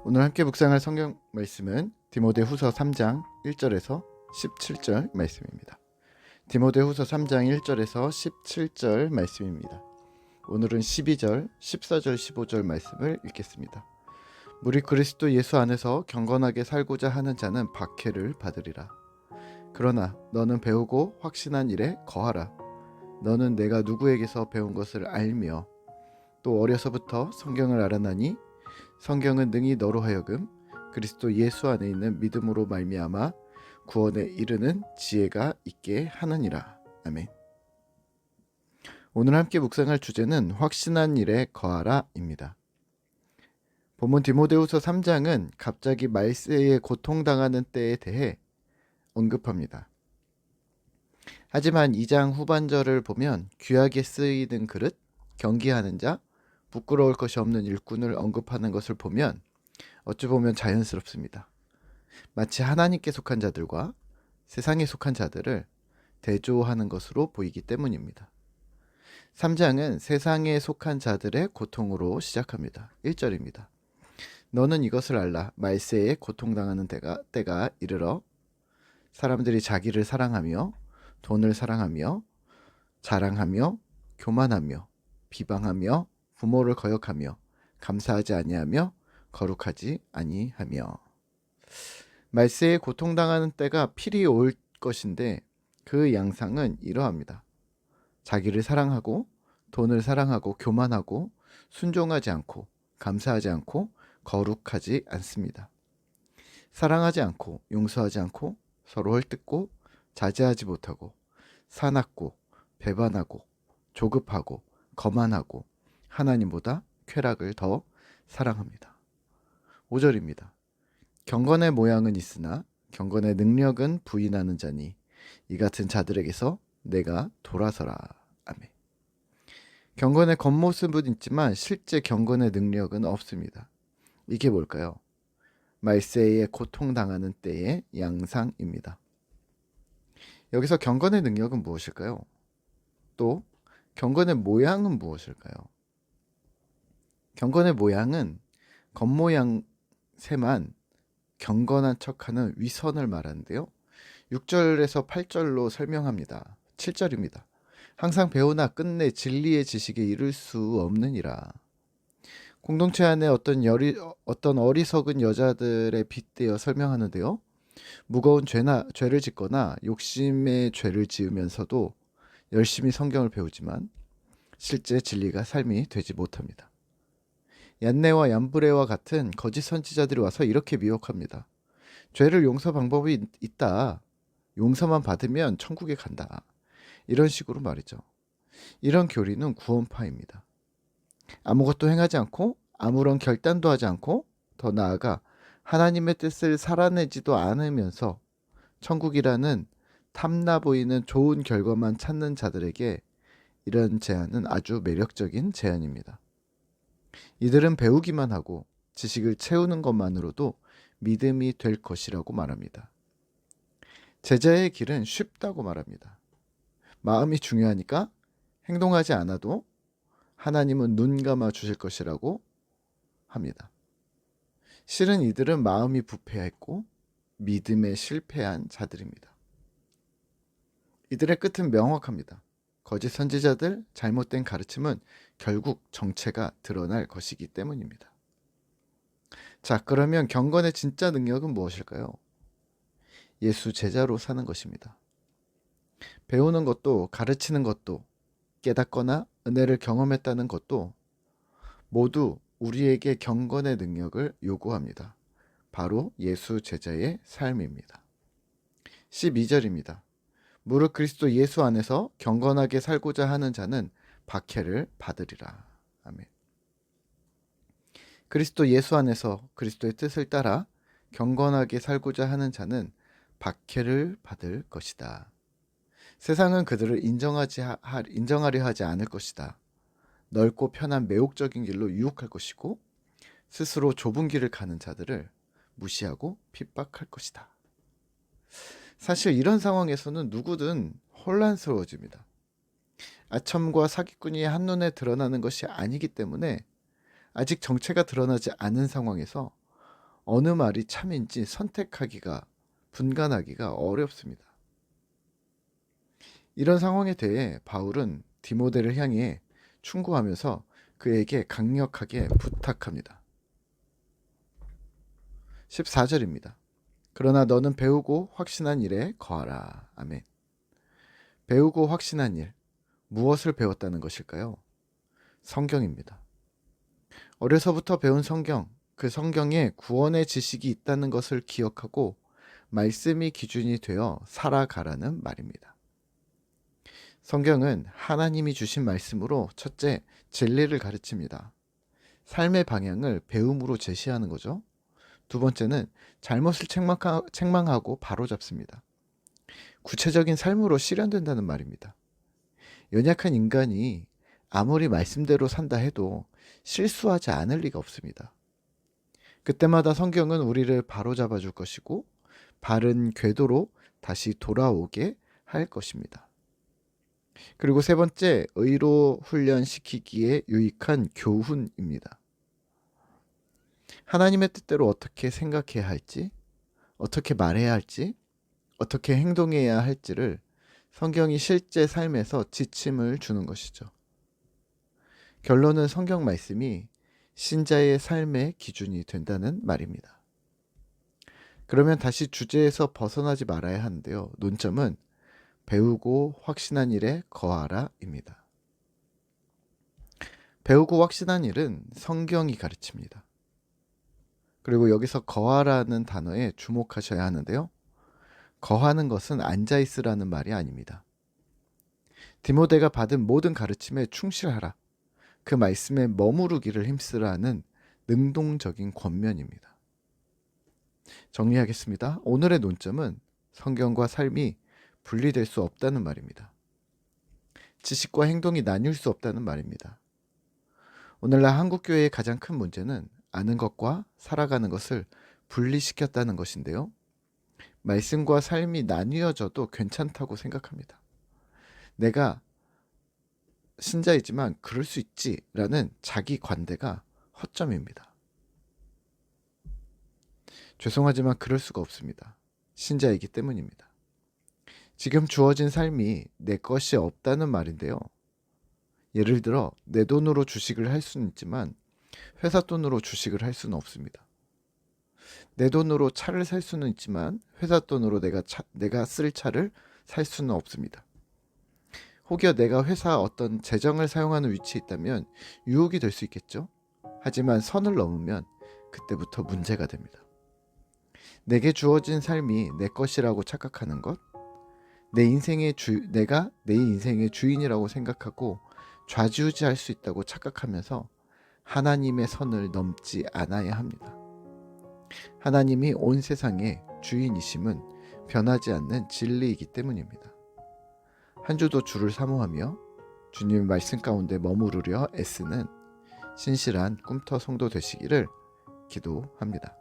오늘 함께 묵상할 성경 말씀은 디모데후서 3장 1절에서 17절 말씀입니다. 디모데후서 3장 1절에서 17절 말씀입니다. 오늘은 12절, 14절, 15절 말씀을 읽겠습니다. 무리 그리스도 예수 안에서 경건하게 살고자 하는 자는 박해를 받으리라. 그러나 너는 배우고 확신한 일에 거하라. 너는 내가 누구에게서 배운 것을 알며 또 어려서부터 성경을 알아나니 성경은 능히 너로 하여금 그리스도 예수 안에 있는 믿음으로 말미암아 구원에 이르는 지혜가 있게 하느니라. 아멘. 오늘 함께 묵상할 주제는 확신한 일에 거하라입니다. 본문 디모데후서 3장은 갑자기 말세에 고통당하는 때에 대해 언급합니다. 하지만 2장 후반절을 보면 귀하게 쓰이는 그릇, 경기하는 자, 부끄러울 것이 없는 일꾼을 언급하는 것을 보면 어찌 보면 자연스럽습니다. 마치 하나님께 속한 자들과 세상에 속한 자들을 대조하는 것으로 보이기 때문입니다. 3장은 세상에 속한 자들의 고통으로 시작합니다. 1절입니다. 너는 이것을 알라. 말세에 고통당하는 때가 이르러 사람들이 자기를 사랑하며 돈을 사랑하며 자랑하며 교만하며 비방하며 부모를 거역하며 감사하지 아니하며 거룩하지 아니하며. 말세에 고통당하는 때가 필히 올 것인데 그 양상은 이러합니다. 자기를 사랑하고 돈을 사랑하고 교만하고 순종하지 않고 감사하지 않고 거룩하지 않습니다. 사랑하지 않고 용서하지 않고 서로 헐뜯고 자제하지 못하고 사납고 배반하고 조급하고 거만하고 하나님보다 쾌락을 더 사랑합니다. 5절입니다. 경건의 모양은 있으나 경건의 능력은 부인하는 자니 이 같은 자들에게서 내가 돌아서라. 아멘. 경건의 겉모습은 있지만 실제 경건의 능력은 없습니다. 이게 뭘까요? 말세에 고통당하는 때의 양상입니다. 여기서 경건의 능력은 무엇일까요? 또 경건의 모양은 무엇일까요? 경건의 모양은 겉모양새만 경건한 척하는 위선을 말하는데요. 6절에서 8절로 설명합니다. 7절입니다. 항상 배우나 끝내 진리의 지식에 이를 수 없느니라. 공동체 안에 어떤 어리석은 여자들의 빗대어 설명하는데요. 무거운 죄를 짓거나 욕심의 죄를 지으면서도 열심히 성경을 배우지만 실제 진리가 삶이 되지 못합니다. 얀네와 얀브레와 같은 거짓 선지자들이 와서 이렇게 미혹합니다. 죄를 용서 방법이 있다. 용서만 받으면 천국에 간다. 이런 식으로 말이죠. 이런 교리는 구원파입니다. 아무것도 행하지 않고 아무런 결단도 하지 않고 더 나아가 하나님의 뜻을 살아내지도 않으면서 천국이라는 탐나 보이는 좋은 결과만 찾는 자들에게 이런 제안은 아주 매력적인 제안입니다. 이들은 배우기만 하고 지식을 채우는 것만으로도 믿음이 될 것이라고 말합니다. 제자의 길은 쉽다고 말합니다. 마음이 중요하니까 행동하지 않아도 하나님은 눈 감아 주실 것이라고 합니다. 실은 이들은 마음이 부패했고 믿음에 실패한 자들입니다. 이들의 끝은 명확합니다. 거짓 선지자들, 잘못된 가르침은 결국 정체가 드러날 것이기 때문입니다. 자, 그러면 경건의 진짜 능력은 무엇일까요? 예수 제자로 사는 것입니다. 배우는 것도 가르치는 것도 깨닫거나 은혜를 경험했다는 것도 모두 우리에게 경건의 능력을 요구합니다. 바로 예수 제자의 삶입니다. 12절입니다. 무릇 그리스도 예수 안에서 경건하게 살고자 하는 자는 박해를 받으리라. 아멘. 그리스도 예수 안에서 그리스도의 뜻을 따라 경건하게 살고자 하는 자는 박해를 받을 것이다. 세상은 그들을 인정하려 하지 않을 것이다. 넓고 편한 매혹적인 길로 유혹할 것이고 스스로 좁은 길을 가는 자들을 무시하고 핍박할 것이다. 사실 이런 상황에서는 누구든 혼란스러워집니다. 아첨과 사기꾼이 한눈에 드러나는 것이 아니기 때문에 아직 정체가 드러나지 않은 상황에서 어느 말이 참인지 분간하기가 어렵습니다. 이런 상황에 대해 바울은 디모데를 향해 충고하면서 그에게 강력하게 부탁합니다. 14절입니다. 그러나 너는 배우고 확신한 일에 거하라. 아멘. 배우고 확신한 일, 무엇을 배웠다는 것일까요? 성경입니다. 어려서부터 배운 성경, 그 성경에 구원의 지식이 있다는 것을 기억하고 말씀이 기준이 되어 살아가라는 말입니다. 성경은 하나님이 주신 말씀으로 첫째, 진리를 가르칩니다. 삶의 방향을 배움으로 제시하는 거죠. 두 번째는 잘못을 책망하고 바로잡습니다. 구체적인 삶으로 실현된다는 말입니다. 연약한 인간이 아무리 말씀대로 산다 해도 실수하지 않을 리가 없습니다. 그때마다 성경은 우리를 바로잡아 줄 것이고 바른 궤도로 다시 돌아오게 할 것입니다. 그리고 세 번째, 의로 훈련시키기에 유익한 교훈입니다. 하나님의 뜻대로 어떻게 생각해야 할지, 어떻게 말해야 할지, 어떻게 행동해야 할지를 성경이 실제 삶에서 지침을 주는 것이죠. 결론은 성경 말씀이 신자의 삶의 기준이 된다는 말입니다. 그러면 다시 주제에서 벗어나지 말아야 하는데요. 논점은 배우고 확신한 일에 거하라입니다. 배우고 확신한 일은 성경이 가르칩니다. 그리고 여기서 거하라는 단어에 주목하셔야 하는데요. 거하는 것은 앉아있으라는 말이 아닙니다. 디모데가 받은 모든 가르침에 충실하라. 그 말씀에 머무르기를 힘쓰라는 능동적인 권면입니다. 정리하겠습니다. 오늘의 논점은 성경과 삶이 분리될 수 없다는 말입니다. 지식과 행동이 나뉠 수 없다는 말입니다. 오늘날 한국교회의 가장 큰 문제는 아는 것과 살아가는 것을 분리시켰다는 것인데요. 말씀과 삶이 나뉘어져도 괜찮다고 생각합니다. 내가 신자이지만 그럴 수 있지라는 자기 관대가 허점입니다. 죄송하지만 그럴 수가 없습니다. 신자이기 때문입니다. 지금 주어진 삶이 내 것이 없다는 말인데요. 예를 들어 내 돈으로 주식을 할 수는 있지만 회사 돈으로 주식을 할 수는 없습니다. 내 돈으로 차를 살 수는 있지만 회사 돈으로 내가 쓸 차를 살 수는 없습니다. 혹여 내가 회사 어떤 재정을 사용하는 위치에 있다면 유혹이 될 수 있겠죠. 하지만 선을 넘으면 그때부터 문제가 됩니다. 내게 주어진 삶이 내 것이라고 착각하는 것, 내가 내 인생의 주인이라고 생각하고 좌지우지할 수 있다고 착각하면서 하나님의 선을 넘지 않아야 합니다. 하나님이 온 세상의 주인이심은 변하지 않는 진리이기 때문입니다. 한 주도 주를 사모하며 주님의 말씀 가운데 머무르려 애쓰는 신실한 꿈터 성도 되시기를 기도합니다.